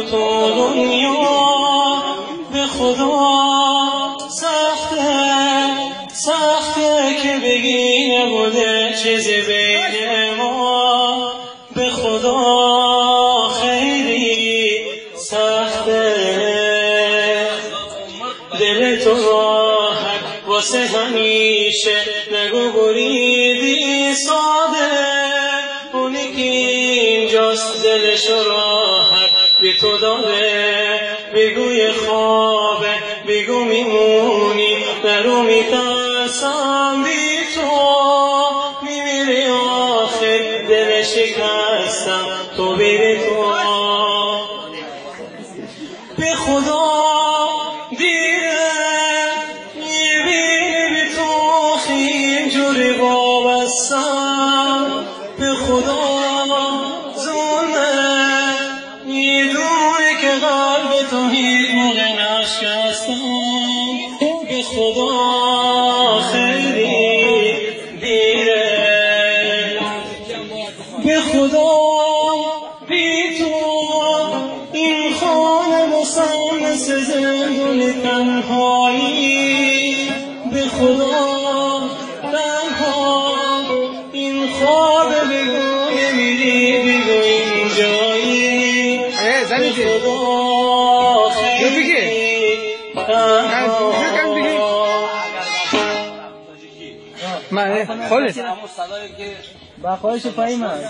تو دنیا به خدا سخته که بگی نبوده چیزی بین ما، به خدا خیلی سخته. دل تو راحت واسه همیشه نگو بریدی ساده، اونی که اینجاست دلش راحت بی تو داره، بگوی خوابه بگو میمونی نرو میترسم بی تو، میمیری آخر دل شکستم تو بری تو. به خدا دیره میبینی بی تو اینجوری وابستم، به خدا ظلمه میدونی که قلب تو هیچ موقع نشکستم، به خدا خیلی دیره. به خدا بی تو این خانه بسام مثل زندون تنهایی، به خدا تنها این خواب بگو نمیری بگو اینجایی، به خدا خیلی تنها. من خودش با خواهش پایی من